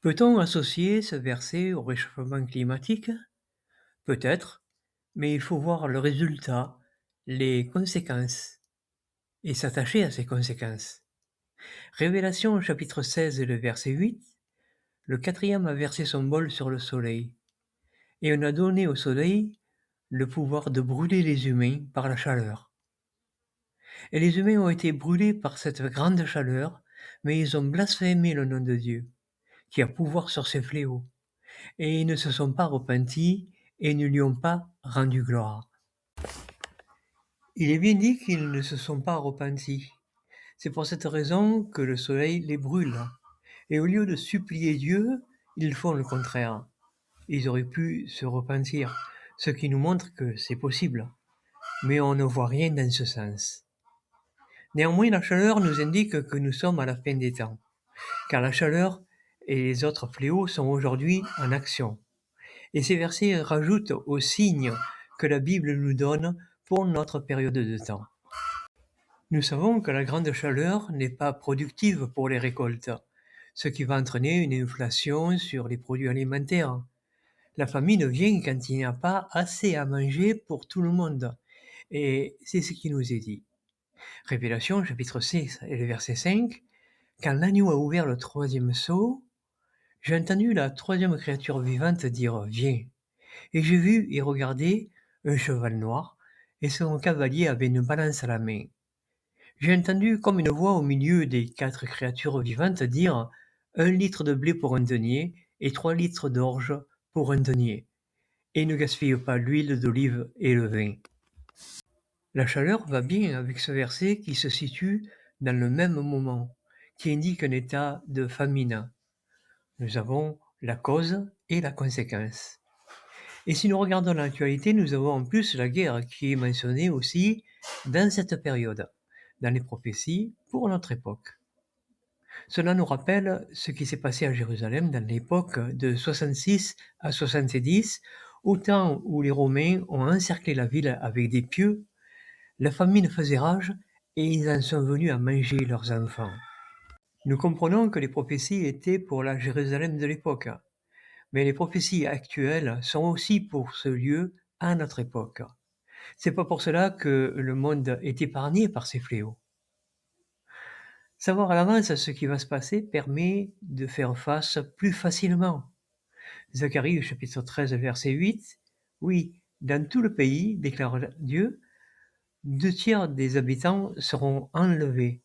Peut-on associer ce verset au réchauffement climatique? Peut-être, mais il faut voir le résultat, les conséquences, et s'attacher à ces conséquences. Révélation chapitre 16 et le verset 8, le quatrième a versé son bol sur le soleil, et on a donné au soleil le pouvoir de brûler les humains par la chaleur. Et les humains ont été brûlés par cette grande chaleur, mais ils ont blasphémé le nom de Dieu, qui a pouvoir sur ces fléaux. Et ils ne se sont pas repentis et ne lui ont pas rendu gloire. Il est bien dit qu'ils ne se sont pas repentis. C'est pour cette raison que le soleil les brûle. Et au lieu de supplier Dieu, ils font le contraire. Ils auraient pu se repentir, ce qui nous montre que c'est possible. Mais on ne voit rien dans ce sens. Néanmoins, la chaleur nous indique que nous sommes à la fin des temps, car la chaleur et les autres fléaux sont aujourd'hui en action. Et ces versets rajoutent aux signes que la Bible nous donne pour notre période de temps. Nous savons que la grande chaleur n'est pas productive pour les récoltes, ce qui va entraîner une inflation sur les produits alimentaires. La famine vient quand il n'y a pas assez à manger pour tout le monde. Et c'est ce qui nous est dit. Révélation chapitre 6 et le verset 5, quand l'agneau a ouvert le troisième sceau, j'ai entendu la troisième créature vivante dire « Viens ». Et j'ai vu et regardé un cheval noir, et son cavalier avait une balance à la main. J'ai entendu comme une voix au milieu des 4 créatures vivantes dire « 1 litre de blé pour un denier et 3 litres d'orge pour un denier. Et ne gaspille pas l'huile d'olive et le vin. » La chaleur va bien avec ce verset qui se situe dans le même moment, qui indique un état de famine. Nous avons la cause et la conséquence. Et si nous regardons l'actualité, nous avons en plus la guerre qui est mentionnée aussi dans cette période, dans les prophéties pour notre époque. Cela nous rappelle ce qui s'est passé à Jérusalem dans l'époque de 66 à 70, au temps où les Romains ont encerclé la ville avec des pieux. La famine faisait rage et ils en sont venus à manger leurs enfants. Nous comprenons que les prophéties étaient pour la Jérusalem de l'époque. Mais les prophéties actuelles sont aussi pour ce lieu à notre époque. C'est pas pour cela que le monde est épargné par ces fléaux. Savoir à l'avance ce qui va se passer permet de faire face plus facilement. Zacharie chapitre 13 verset 8, oui, dans tout le pays, déclare Dieu, 2/3 des habitants seront enlevés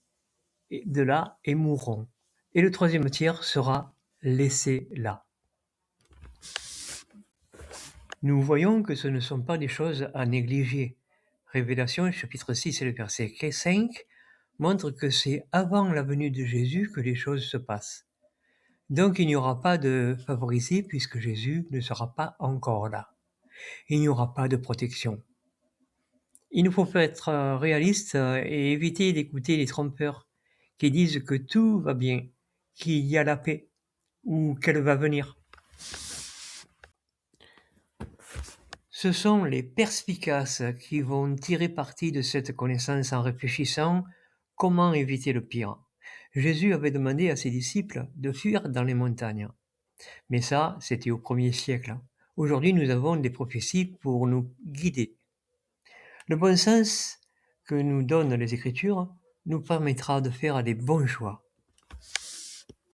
de là et mourront, et le 3e tiers sera laissé là. Nous voyons que ce ne sont pas des choses à négliger. Révélation chapitre 6 et le verset 5 montre que c'est avant la venue de Jésus que les choses se passent. Donc il n'y aura pas de favorisés puisque Jésus ne sera pas encore là. Il n'y aura pas de protection. Il nous faut être réalistes et éviter d'écouter les trompeurs qui disent que tout va bien, qu'il y a la paix ou qu'elle va venir. Ce sont les perspicaces qui vont tirer parti de cette connaissance en réfléchissant comment éviter le pire. Jésus avait demandé à ses disciples de fuir dans les montagnes. Mais ça, c'était au 1er siècle. Aujourd'hui, nous avons des prophéties pour nous guider. Le bon sens que nous donnent les Écritures nous permettra de faire des bons choix.